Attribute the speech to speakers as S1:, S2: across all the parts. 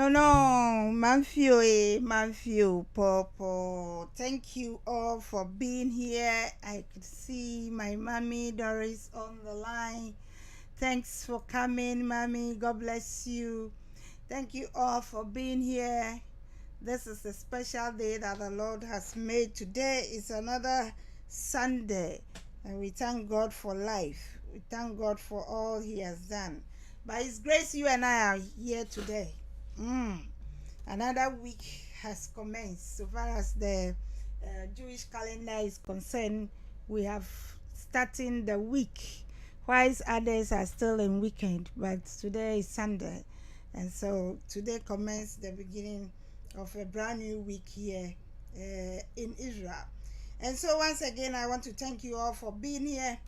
S1: No, Maafio, Popo. Thank you all for being here. I could see my mommy Doris on the line. Thanks for coming, mommy. God bless you. Thank you all for being here. This is a special day that the Lord has made. Today is another Sunday, and we thank God for life. We thank God for all He has done. By His grace, you and I are here today. Another week has commenced. So far as the Jewish calendar is concerned, we have starting the week, whilst others are still in weekend, but today is Sunday, and so today commences the beginning of a brand new week here in Israel. And so once again, I want to thank you all for being here,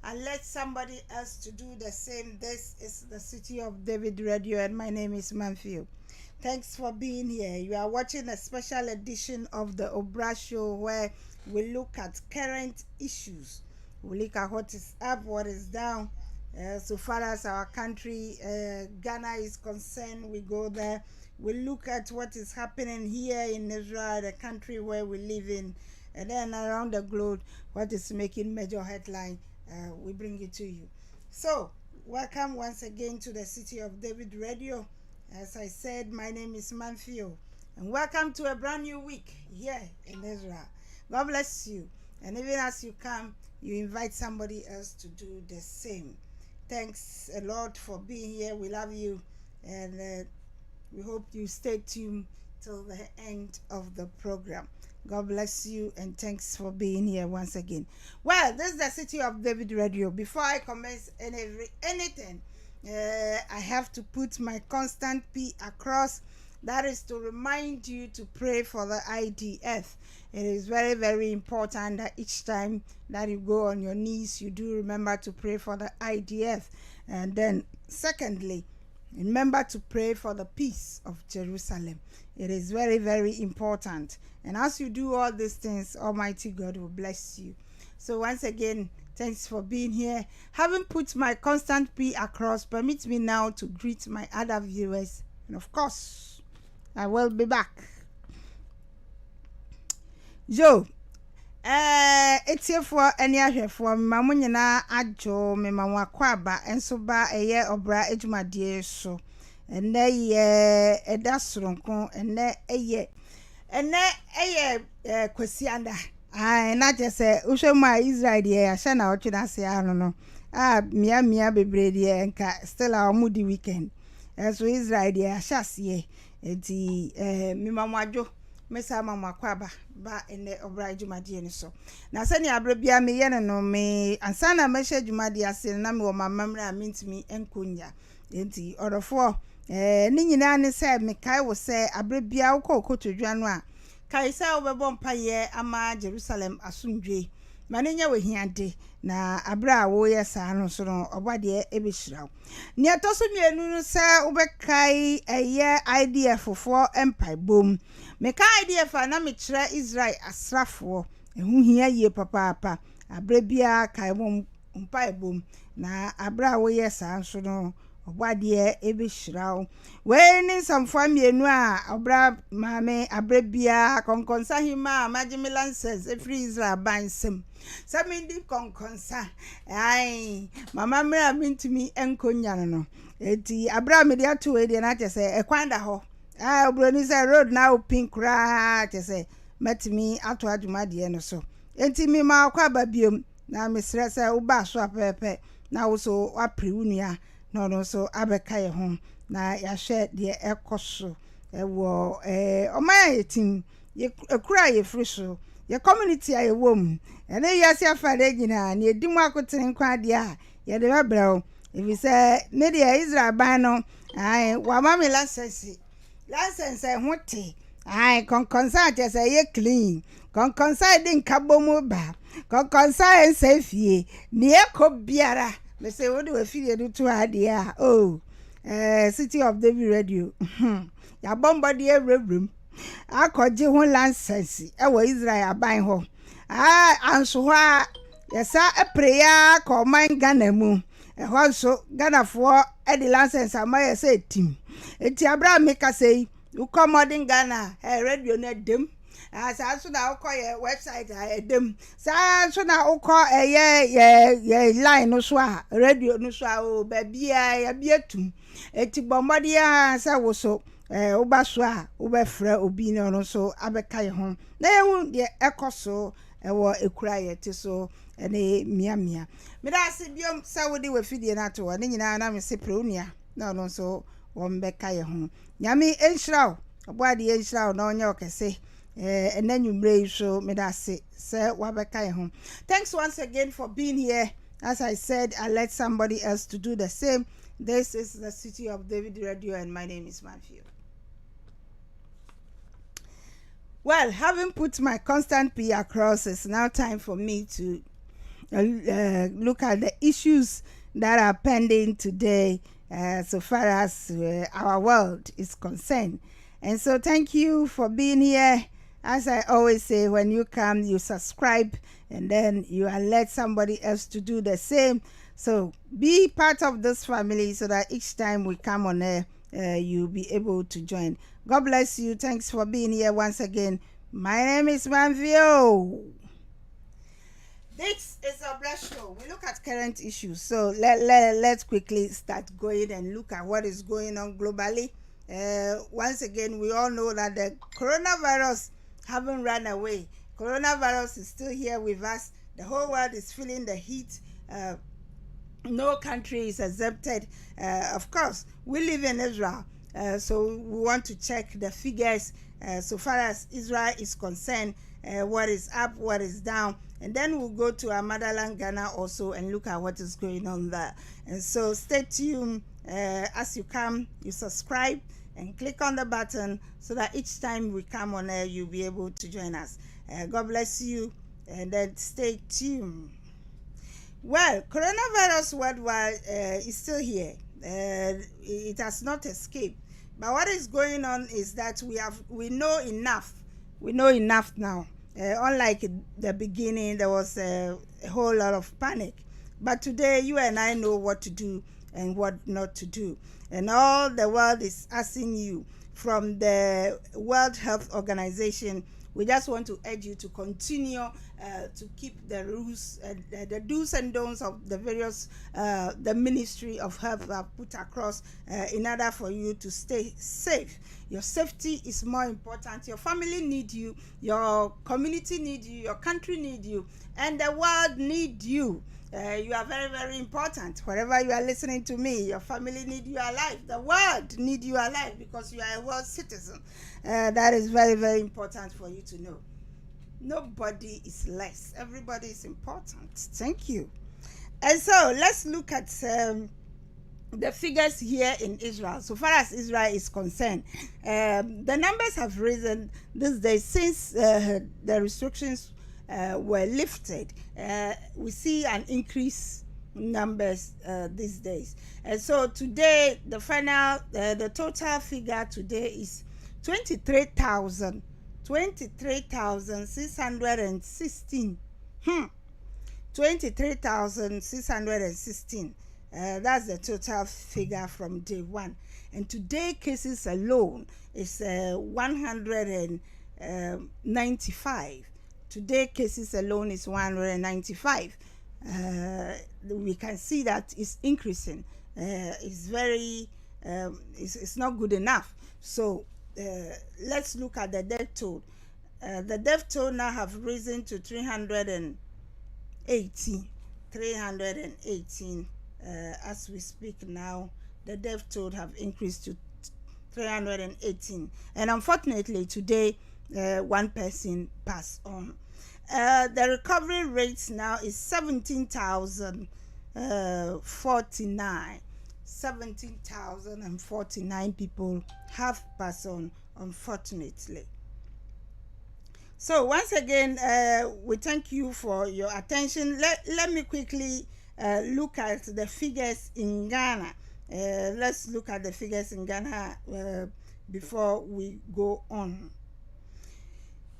S1: and let somebody else to do the same. This is the City of David Radio, and my name is Maafio. Thanks for being here. You are watching a special edition of the OBRA Show, where we look at current issues. We look at what is up, what is down. So far as our country, Ghana is concerned, we go there. We look at what is happening here in Israel, the country where we live in, and then around the globe, what is making major headline, we bring it to you. So, welcome once again to the City of David Radio. As I said, my name is Maafio, and welcome to a brand new week here in Israel. God bless you. And even as you come, you invite somebody else to do the same. Thanks a lot for being here. We love you, and we hope you stay tuned till the end of the program. God bless you, and thanks for being here once again. Well, this is the City of David Radio. Before I commence anything, I have to put my constant P across. That is to remind you to pray for the IDF. It is very, very important that each time that you go on your knees, you do remember to pray for the IDF. And then, secondly, remember to pray for the peace of Jerusalem. It is very, very important. And as you do all these things, Almighty God will bless you. So once again, thanks for being here. Having put my constant P across, permit me now to greet my other viewers. And of course, I will be back. Joe, It's here for any ahwe for mamu nyina ajo me mamu akwaba enso ba eye obra ejumade so ene ye edasronko eye kwasianda na jese uhwemu Israel ye ahye na otwena ase ano no mia bebre de nka still our moody weekend so Israel ye ahye enti me mamu ajo mesa mama kwaba ba ene obra jumade ni so na se ni abra bia me ye no me ansana ma hye jumade ase na me wo mamamra mintimi enkonya enti orofo ni nyina ne se me kai wo se abra bia wo kokotodwa no a kai se wo bebo mpaye ama Jerusalem asundwe manenya we hiade na abra wo ye sa no so no obade ebehirawo ni atoso mienu no se wo be kai eye idea fofo empire bom me kai idea fa na me kire Israel asrafo ehu hia ye papa abra bia kai bom empire bom na abra wo ye sa so no obade ebehirawo we ni samfo mienu a obra mame abra bia konkonsa hima magimi lances every Israel bansem samindi konkonsa ai mama mra mintimi enkonya no eti abra me dia to we dia na tese ekwanda ho obro ni say road na open kra tese matimi ato adwuma de no so enti mi ma akwa babiom na me srese wo ba so apepe na wo so apre unua no so abeka ye ho na ya hwe de ekoso ewo omaya yetim ye ekura ye free so ye community aye wom ene yasi afade gina na edimu akoten kwa de a ye de bebrawo if you say media Israel ban no ai wa mama license hote ai konkonsa je say ye clean konkonsa din kabomu ba konkonsa ense fie ne ekọ biara me say what do we feel do to adia City of David Radio ya bomba de ewrewrem akoje ho license ewo Israel aban ho anso ho a yesa epreya ko man Ghana mu ho so Ghana fo e de license ama yesa etim eti Abraham make say uko modern Ghana radio na dem sa so na uko website dem sa so na uko ye line no so a radio no so a o ba bia ya bietum eti bombode ya sa wo so uba so a uba fra obi no so abeka ye ho na ye de ekoso ewo ekura ye ti so ene mia me da se biom sa wo de we fidie na to ne nyina na me se preunia na no so wo mbeka ye ho nyame enhirawo obade enhirawo na onye okese enanyumre so me da se wabeka ye ho. Thanks once again for being here. As I said, I let somebody else to do the same. This is the City of David Radio and my name is Maafio. Well, having put my constant P across, it's now time for me to look at the issues that are pending today so far as our world is concerned. And so thank you for being here. As I always say, when you come, you subscribe and then you alert somebody else to do the same. So be part of this family so that each time we come on air, you'll be able to join. God bless you. Thanks for being here once again. My name is Maafio. This is OBRA Show. We look at current issues. So let's quickly start going and look at what is going on globally. Once again, we all know that the coronavirus haven't run away. Coronavirus is still here with us. The whole world is feeling the heat. No country is exempted. Of course, we live in Israel, so we want to check the figures so far as Israel is concerned, what is up, what is down, and then we'll go to our motherland Ghana also and look at what is going on there. And so stay tuned. As you come, you subscribe and click on the button so that each time we come on air, you'll be able to join us. God bless you, and then stay tuned. Well, coronavirus worldwide is still here. It has not escaped. But what is going on is that we know enough. We know enough now. Unlike the beginning, there was a whole lot of panic. But today, you and I know what to do and what not to do. And all the world is asking you from the World Health Organization. We just want to urge you to continue to keep the rules, the do's and don'ts of the various the Ministry of Health have put across in order for you to stay safe. Your safety is more important. Your family need you, your community need you, your country need you, and the world need you. You are very, very important. Wherever you are listening to me, your family need you alive. The world need you alive because you are a world citizen. That is very, very important for you to know. Nobody is less. Everybody is important. Thank you. And so let's look at the figures here in Israel. So far as Israel is concerned, the numbers have risen these days since the restrictions were lifted. We see an increase in numbers these days. And so today, the total figure today is 23,616. 23,616. That's the total figure from day one. And today cases alone is 195. Today cases alone is 195. We can see that it's increasing. It's very, it's not good enough. So let's look at the death toll. The death toll now have risen to 318. 318. As we speak now, the death toll have increased to 318. And unfortunately, today, one person passed on. The recovery rate now is 17,049. 17,049 people have passed on, unfortunately. So once again, we thank you for your attention. Let me quickly look at the figures in Ghana. Let's look at the figures in Ghana before we go on.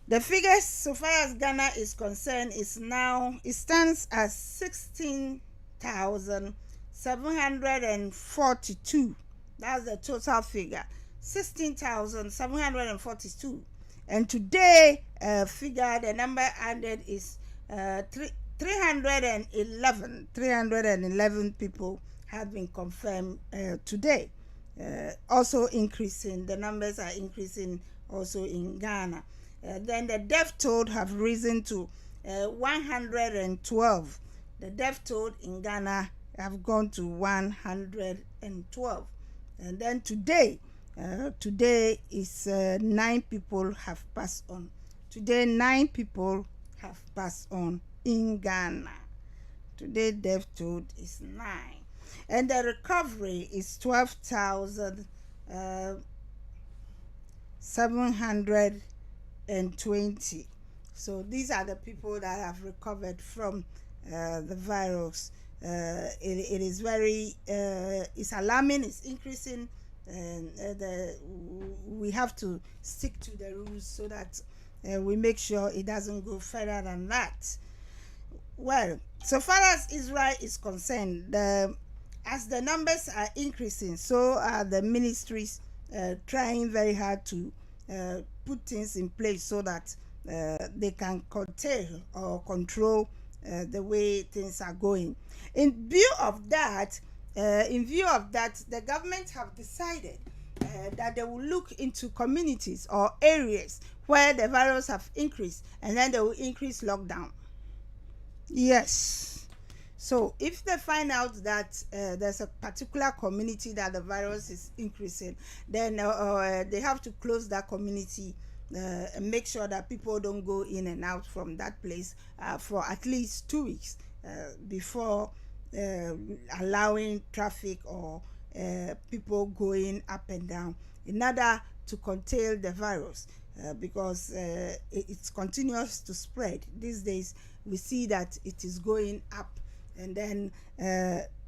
S1: The figures, so far as Ghana is concerned, it stands as 16,742. That's the total figure, 16,742. And today, the number added is 311. 311 people have been confirmed today. Also increasing, the numbers are increasing also in Ghana. Then the death toll have risen to 112. The death toll in Ghana have gone to 112. And then today is 9 people have passed on. Today 9 people have passed on in Ghana. Today death toll is 9. And the recovery is 12,720. So these are the people that have recovered from the virus. It is very, it's alarming, it's increasing, and we have to stick to the rules so that we make sure it doesn't go further than that. Well, so far as Israel is concerned, as the numbers are increasing, so are the ministries trying very hard to put things in place so that they can curtail or control the way things are going. In view of that, the government have decided that they will look into communities or areas where the virus have increased, and then they will increase lockdown. Yes. So if they find out that there's a particular community that the virus is increasing, then they have to close that community and make sure that people don't go in and out from that place for at least 2 weeks before allowing traffic or people going up and down, in order to contain the virus, because it's continuous to spread. These days we see that it is going up, and then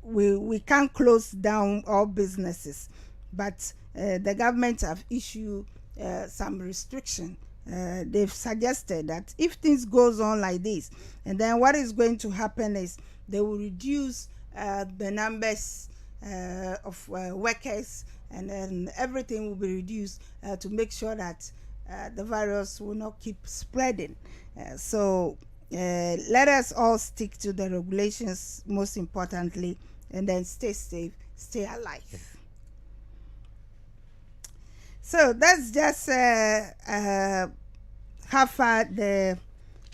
S1: we can't close down all businesses, but the government have issued some restriction. They've suggested that if things goes on like this, and then what is going to happen is they will reduce the numbers of workers, and then everything will be reduced to make sure that the virus will not keep spreading. So let us all stick to the regulations, most importantly, and then stay safe, stay alive. So that's just how far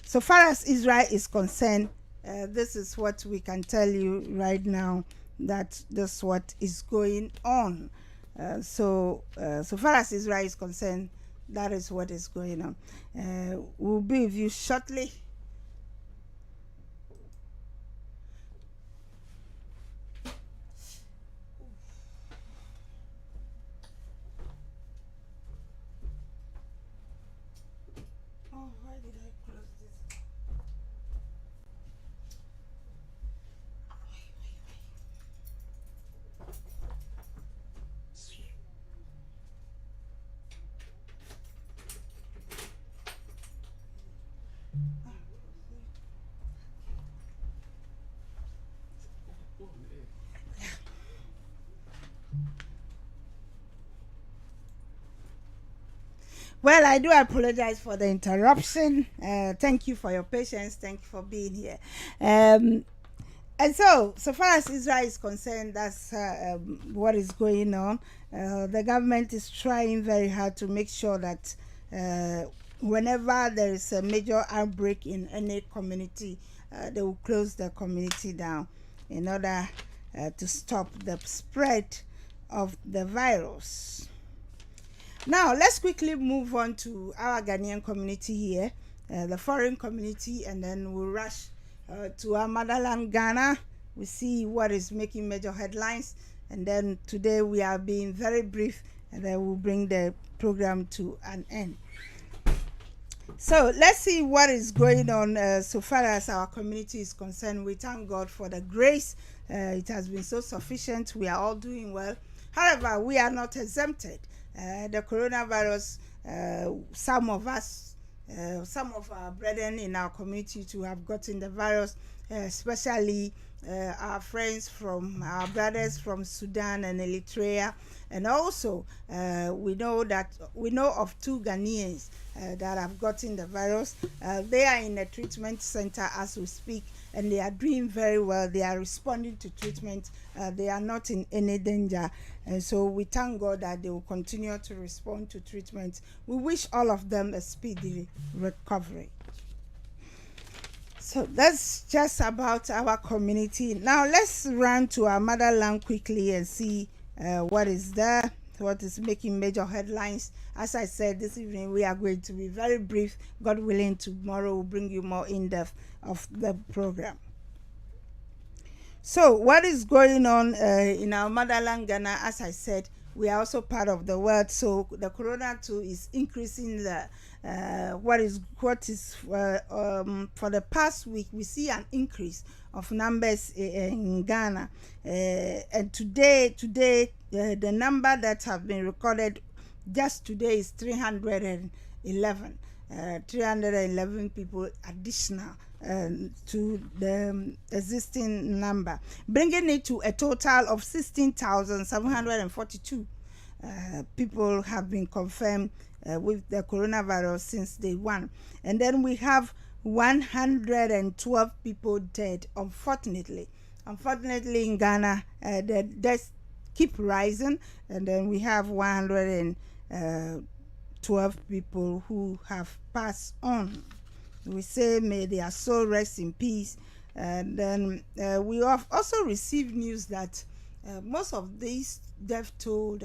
S1: so far as Israel is concerned, this is what we can tell you right now, that this is what is going on. So far as Israel is concerned, that is what is going on. We'll be with you shortly. Oh, why did I close this? Well, I do apologize for the interruption. Thank you for your patience. Thank you for being here. And so far as Israel is concerned, that's what is going on. The government is trying very hard to make sure that whenever there is a major outbreak in any community, they will close the community down in order to stop the spread of the virus. Now, let's quickly move on to our Ghanaian community here, the foreign community, and then we'll rush to our motherland, Ghana. We see what is making major headlines, and then today we are being very brief, and then we'll bring the program to an end. So let's see what is going on so far as our community is concerned. We thank God for the grace. It has been so sufficient. We are all doing well. However, we are not exempted. The coronavirus, some of us, some of our brethren in our community to have gotten the virus, especially our friends from our brothers from Sudan and Eritrea, and also we know of 2 Ghanaians that have gotten the virus. They are in a treatment center as we speak, and they are doing very well. They are responding to treatment. They are not in any danger, and so we thank God that they will continue to respond to treatment. We wish all of them a speedy recovery. So that's just about our community. Now let's run to our motherland quickly and see what is there, what is making major headlines. As I said, this evening we are going to be very brief. God willing, tomorrow we'll bring you more in depth of the program. So what is going on in our motherland, Ghana? As I said, we are also part of the world. So the corona too is increasing the what is for the past week we see an increase of numbers in Ghana, and today the number that have been recorded just today is 311. 311 people additional to the existing number, bringing it to a total of 16,742 people have been confirmed with the coronavirus since day one. And then we have 112 people dead, unfortunately. Unfortunately, in Ghana, the deaths keep rising, and then we have 112 people who have passed on. We say, may their soul rest in peace. And then we have also received news that most of these death toll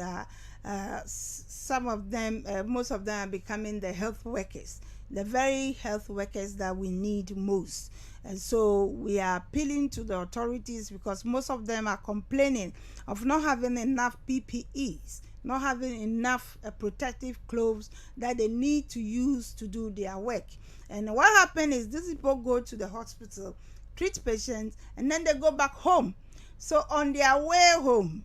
S1: some of them, most of them are becoming the health workers, the very health workers that we need most. And so we are appealing to the authorities, because most of them are complaining of not having enough PPEs, not having enough protective clothes that they need to use to do their work. And what happens is these people go to the hospital, treat patients, and then they go back home. So on their way home,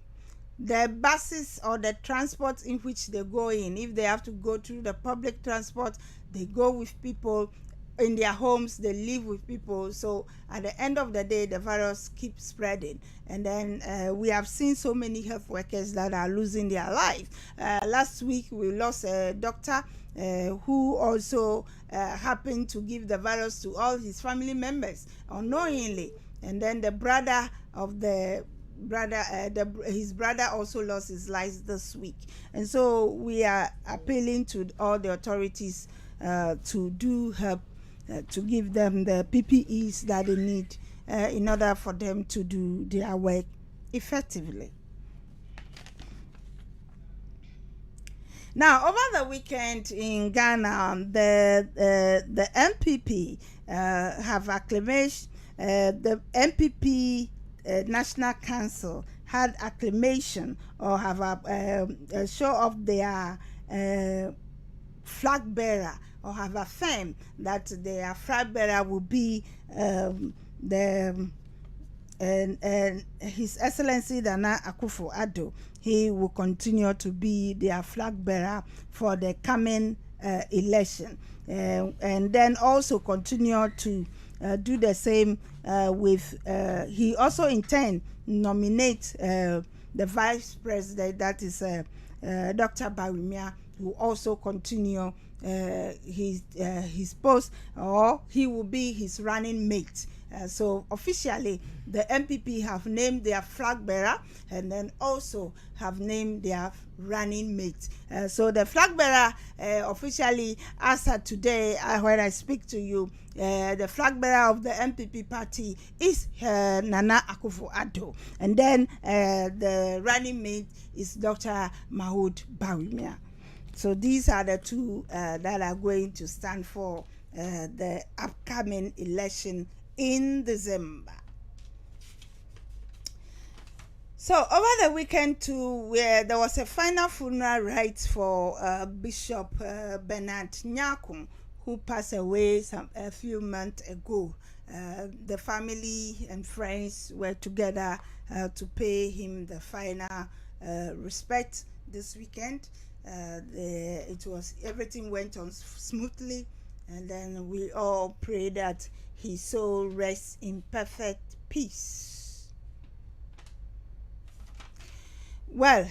S1: the buses or the transport in which they go in, if they have to go through the public transport, they go with people. in their homes, they live with people. So at the end of the day, the virus keeps spreading. And then we have seen so many health workers that are losing their life. Last week, we lost a doctor who also happened to give the virus to all his family members unknowingly. And then the brother of the brother his brother also lost his life this week. And so we are appealing to all the authorities to do help, to give them the PPEs that they need in order for them to do their work effectively. Now, over the weekend in Ghana, the MPP have acclamation. The MPP National Council had acclamation, or have a show of their flag bearer, or have affirmed that their flag bearer will be the and His Excellency Nana Akufo-Addo. He will continue to be their flag bearer for the coming election, and then also continue to do the same with. He also intend nominate the vice president, that is Dr. Bawumia, who also continue his post, or he will be his running mate. So officially, the MPP have named their flag bearer, and then also have named their running mate. So the flag bearer officially, as of today, when I speak to you, the flag bearer of the MPP party is Nana Akufo-Addo, and then the running mate is Dr. Mahood Bawumia. So these are the two that are going to stand for the upcoming election in December. So over the weekend too, where there was a final funeral rites for Bishop Bernard Nyakun, who passed away a few months ago. The family and friends were together to pay him the final respect this weekend. Everything went on smoothly, and then we all pray that his soul rests in perfect peace. Well,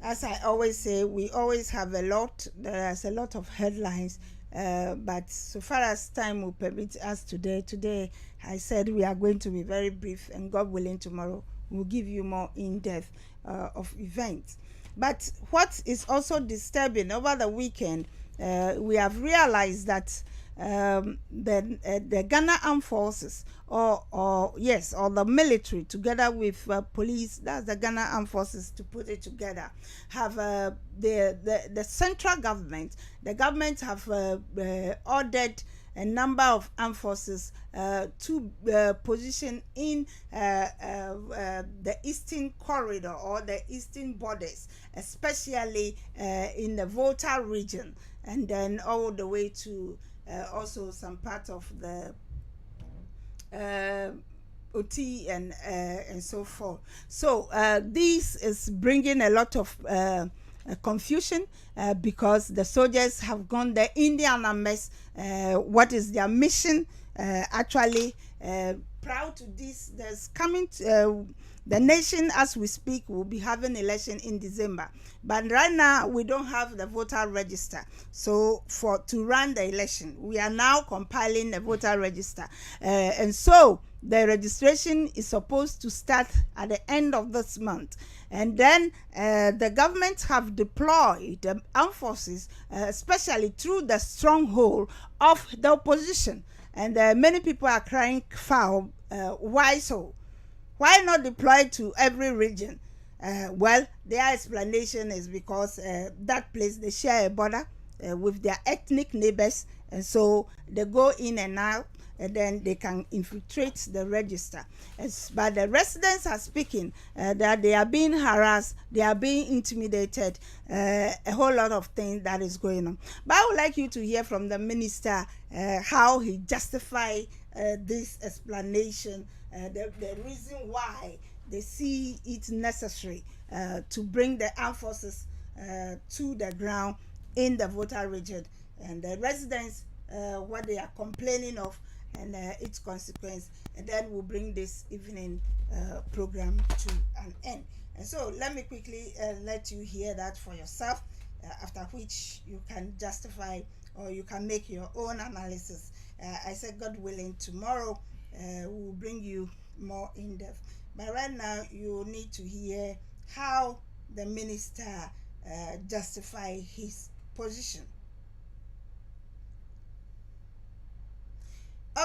S1: as I always say, we always have there's a lot of headlines, but so far as time will permit us today, I said we are going to be very brief, and God willing, tomorrow we'll give you more in-depth of events. But what is also disturbing, over the weekend, we have realized that the Ghana Armed Forces, or the military, together with police, that's the Ghana Armed Forces to put it together, have the central government, the government have ordered a number of armed forces to position in the eastern corridor, or the eastern borders, especially in the Volta region, and then all the way to also some part of the OT and so forth. So this is bringing a lot of confusion because the soldiers have gone the Indian numbers. What is their mission? Actually, proud to this, there's coming the nation, as we speak, will be having election in December, but right now we don't have the voter register. So to run the election, we are now compiling the voter register, and so the registration is supposed to start at the end of this month. And then the government have deployed the armed forces, especially through the stronghold of the opposition. And many people are crying foul. Why so? Why not deploy to every region? Well, their explanation is because that place, they share a border with their ethnic neighbors, and so they go in and out, and then they can infiltrate the register. But the residents are speaking that they are being harassed, they are being intimidated, a whole lot of things that is going on. But I would like you to hear from the minister how he justified this explanation, the reason why they see it necessary to bring the armed forces to the ground in the voter region. And the residents what they are complaining of and its consequence, and then we'll bring this evening program to an end. And so let me quickly let you hear that for yourself, after which you can justify or you can make your own analysis. I said, God willing, tomorrow we'll bring you more in depth. But right now, you need to hear how the minister justify his position.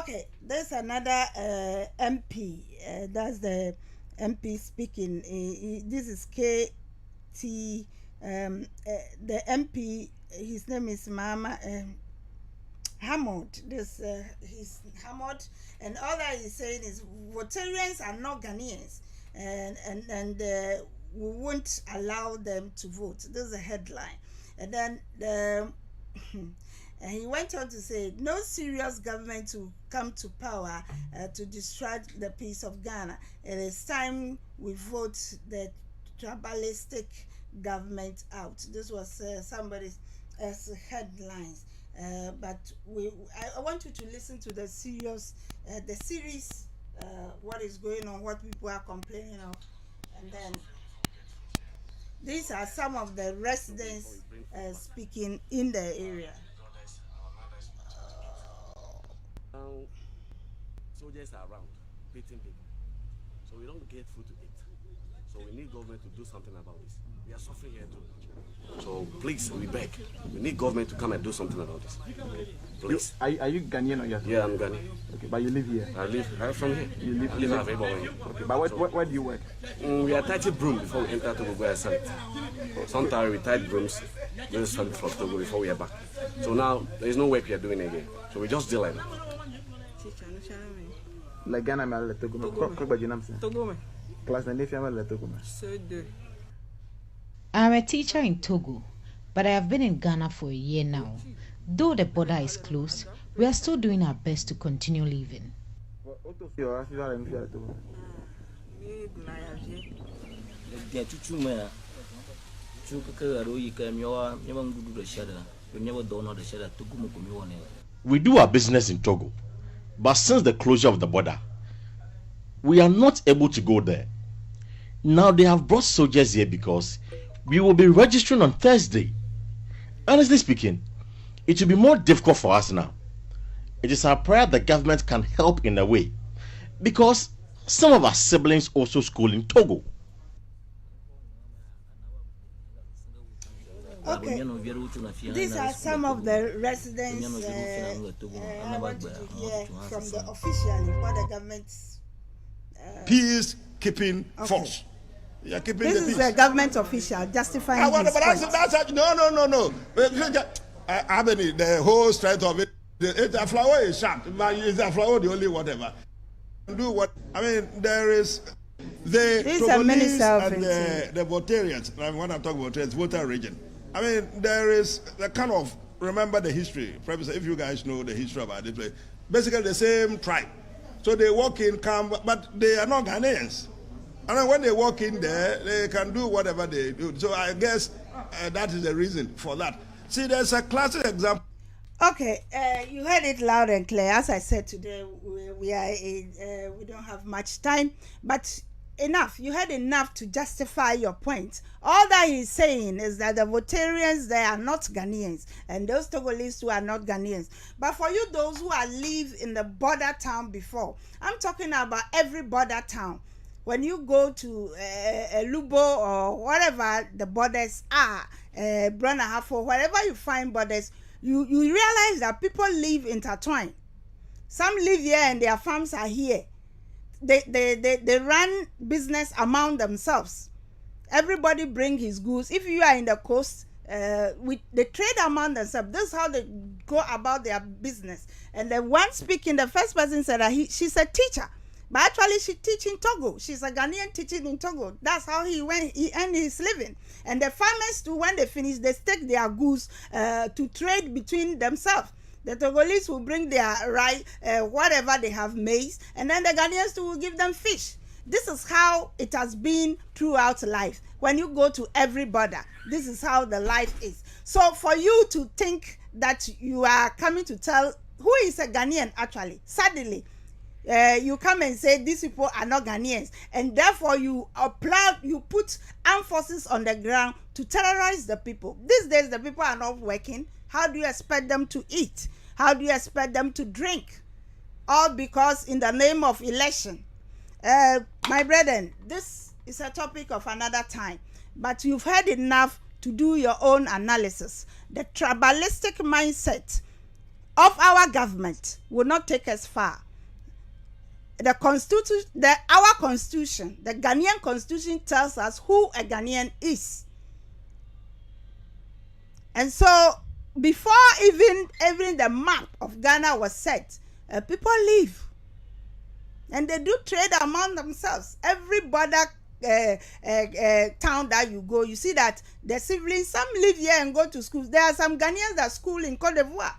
S1: Okay, there's another MP. That's the MP speaking. This is KT. The MP, his name is Hammond. This he's Hammond, and all that he's saying is Votarians are not Ghanaians, and we won't allow them to vote. This is a headline, and then and he went on to say, no serious government will come to power to distract the peace of Ghana. It is time we vote the tribalistic government out. This was somebody's headlines. But I want you to listen to the series, what is going on, what people are complaining of, and then these are some of the residents speaking in the area.
S2: Soldiers are around beating people, so we don't get food to eat. So we need government to do something about this. We are suffering here too. So please, we beg. We need government to come and do something about this. Please.
S3: Are you Ghanaian or you?
S2: Yeah, I'm Ghanaian.
S3: Okay, but you live here.
S2: I'm from here.
S3: You live
S2: here.
S3: Okay, but where do you work?
S2: We are tied broom before we enter Togo and sell it. Sometimes we tied brooms, then sell it from Togo before we are back. So now there is no work we are doing again. So we just deal like that.
S3: La Ghana me le Togo me. Quoi ba jinam se?
S4: Togo me.
S3: Class na nefi me le Togo me.
S5: I'm a teacher in Togo, but I have been in Ghana for a year now. Though the border is closed, we are still doing our best to continue living.
S6: We do our business in Togo, but since the closure of the border, we are not able to go there. Now they have brought soldiers here because we will be registering on Thursday. Honestly speaking, it will be more difficult for us now. It is our prayer the government can help in a way, because some of our siblings also school in Togo.
S1: Okay, these are some of the residents I want you to hear from the officially what the government's
S7: peacekeeping force. Yeah, keeping
S1: this
S7: the
S1: is
S7: peace.
S1: A government official justifying his point.
S7: No. I mean, the whole strength of it. The flower is sharp, but is the flower the only whatever? Do what? I mean, there is the Togolese and the Votarians. When I'm talking about it's voter region. I mean, there is the kind of, remember the history, Professor, if you guys know the history about this place, basically the same tribe. So they walk in, come, but they are not Ghanaians. And then when they walk in there, they can do whatever they do. So I guess that is the reason for that. See, there's a classic example.
S1: Okay, you heard it loud and clear. As I said today, we don't have much time, but enough. You heard enough to justify your point. All that he's saying is that the Votarians, they are not Ghanaians, and those Togolese who are not Ghanaians. But for you, those who are live in the border town before, I'm talking about every border town. When you go to Lubo or whatever the borders are, Branahafo, wherever you find borders, you realize that people live intertwined. Some live here and their farms are here. They run business among themselves. Everybody bring his goods. If you are in the coast, they trade among themselves. This is how they go about their business. And the one speaking, the first person said that she's a teacher. But actually, she teaches in Togo. She's a Ghanaian teaching in Togo. That's how he earned his living. And the farmers too, when they finish, they take their goods to trade between themselves. The Togolese will bring their rice, whatever they have, maize, and then the Ghanaians too will give them fish. This is how it has been throughout life. When you go to every border, this is how the life is. So for you to think that you are coming to tell who is a Ghanaian actually. Suddenly, you come and say these people are not Ghanaians, and therefore you put armed forces on the ground to terrorize the people. These days, the people are not working. How do you expect them to eat? How do you expect them to drink? All because in the name of election. My brethren, this is a topic of another time, but you've heard enough to do your own analysis. The tribalistic mindset of our government will not take us far. Our constitution, the Ghanaian constitution tells us who a Ghanaian is. And so before even the map of Ghana was set, people live. And they do trade among themselves. Every border town that you go, you see that the siblings, some live here and go to schools. There are some Ghanaians that school in Cote d'Ivoire.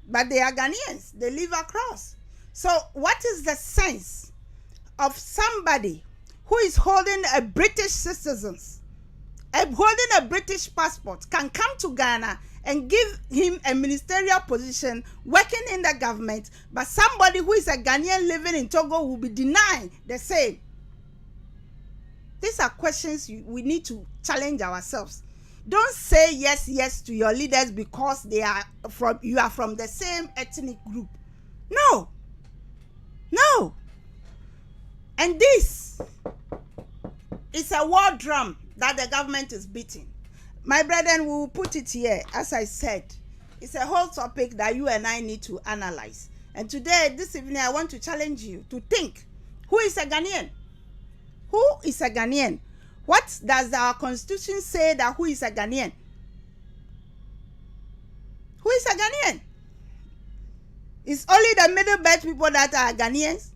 S1: But they are Ghanaians. They live across. So what is the sense of somebody who is holding a British citizen, holding a British passport, can come to Ghana and give him a ministerial position working in the government, but somebody who is a Ghanaian living in Togo will be denied the same? These are questions we need to challenge ourselves. Don't say yes to your leaders because you are from the same ethnic group. No. And this is a war drum that the government is beating. My brethren, we will put it here. As I said, it's a whole topic that you and I need to analyze. And today, this evening, I want to challenge you to think, who is a Ghanaian? Who is a Ghanaian? What does our constitution say that who is a Ghanaian? Who is a Ghanaian? It's only the middle belt people that are Ghanaians?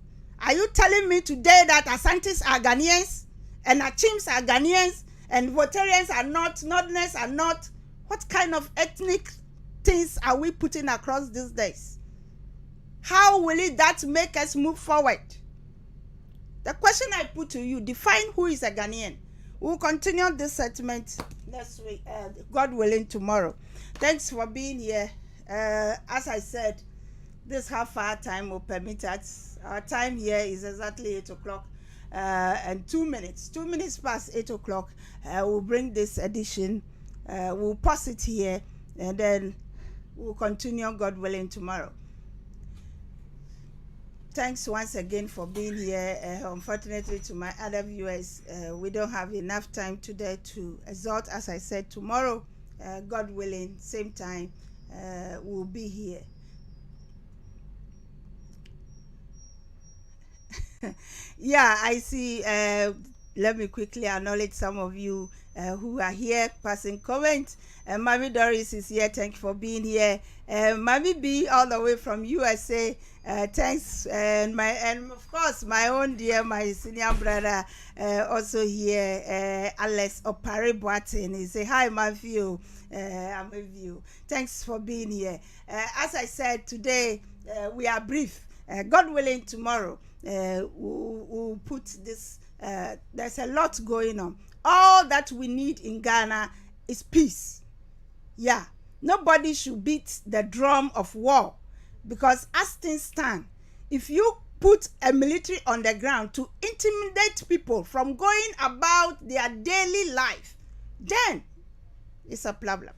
S1: Are you telling me today that Asantis are Ghanaians and Achims are Ghanaians and Votarians are not, Northerners are not? What kind of ethnic things are we putting across these days? How will that make us move forward? The question I put to you, define who is a Ghanaian. We'll continue this segment next week, God willing, tomorrow. Thanks for being here. As I said, this half-hour time will permit us. Our time here is exactly 8 o'clock and 2 minutes. 2 minutes past 8 o'clock, we'll bring this edition. We'll pause it here, and then we'll continue, God willing, tomorrow. Thanks once again for being here. Unfortunately, to my other viewers, we don't have enough time today to exhort. As I said, tomorrow, God willing, same time, we'll be here. Yeah, I see. Let me quickly acknowledge some of you who are here passing comments. Mami Doris is here. Thank you for being here. Mami B, all the way from USA. Thanks. And of course, my own dear, my senior brother, also here. Alex Opare Boatin. He say, hi, Maafio. I'm with you. Thanks for being here. As I said, today we are brief. God willing, tomorrow we'll put this. There's a lot going on. All that we need in Ghana is peace. Yeah, nobody should beat the drum of war, because as things stand, if you put a military on the ground to intimidate people from going about their daily life, then it's a problem.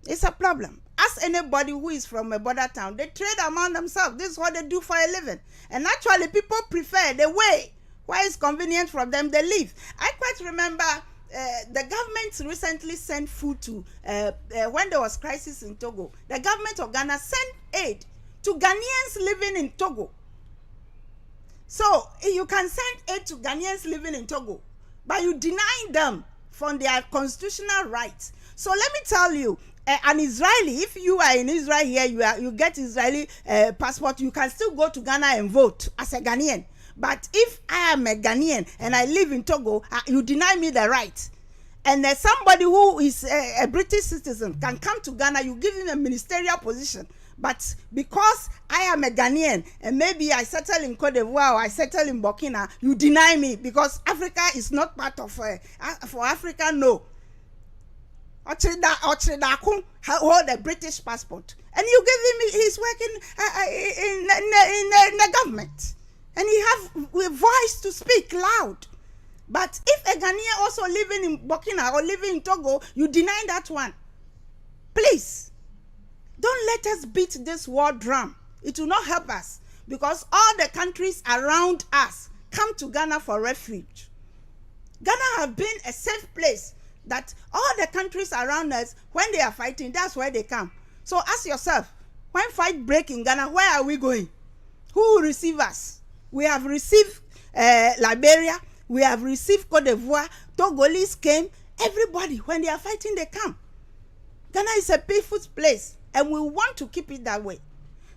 S1: It's a problem. Ask anybody who is from a border town. They trade among themselves. This is what they do for a living. And actually, people prefer the way where it's convenient for them, they live. I quite remember the government recently sent food to, when there was crisis in Togo, the government of Ghana sent aid to Ghanaians living in Togo. So you can send aid to Ghanaians living in Togo, but you deny them from their constitutional rights. So let me tell you, an Israeli, if you are in Israel here, you get Israeli passport, you can still go to Ghana and vote as a Ghanaian. But if I am a Ghanaian and I live in Togo, you deny me the right. And there's somebody who is a British citizen can come to Ghana, you give him a ministerial position. But because I am a Ghanaian and maybe I settle in Cote d'Ivoire or I settle in Burkina, you deny me because Africa is not part of, for Africa, no. hold a British passport, and you give him, he's working in the government, and he have a voice to speak loud. But if a Ghanaian also living in Burkina or living in Togo, you deny that one. Please, don't let us beat this war drum. It will not help us, because all the countries around us come to Ghana for refuge. Ghana have been a safe place that all the countries around us, when they are fighting, that's where they come. So ask yourself, when fight break in Ghana, where are we going? Who will receive us? We have received Liberia, we have received Cote d'Ivoire, Togolese came, everybody, when they are fighting, they come. Ghana is a peaceful place, and we want to keep it that way.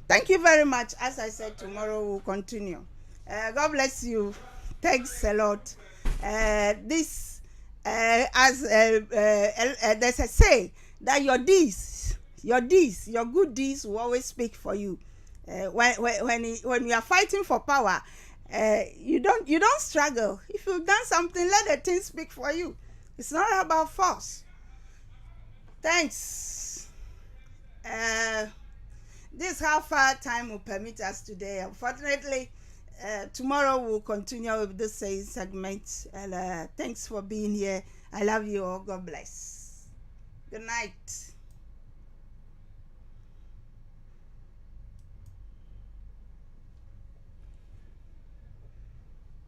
S1: Thank you very much. As I said, tomorrow we'll continue. God bless you. Thanks a lot. There's a say that your good deeds will always speak for you. When you are fighting for power, you don't struggle. If you've done something, let the thing speak for you. It's not about force. Thanks. This is how far time will permit us today. Unfortunately, tomorrow we'll continue with this same segment. And thanks for being here. I love you all. God bless. Good night.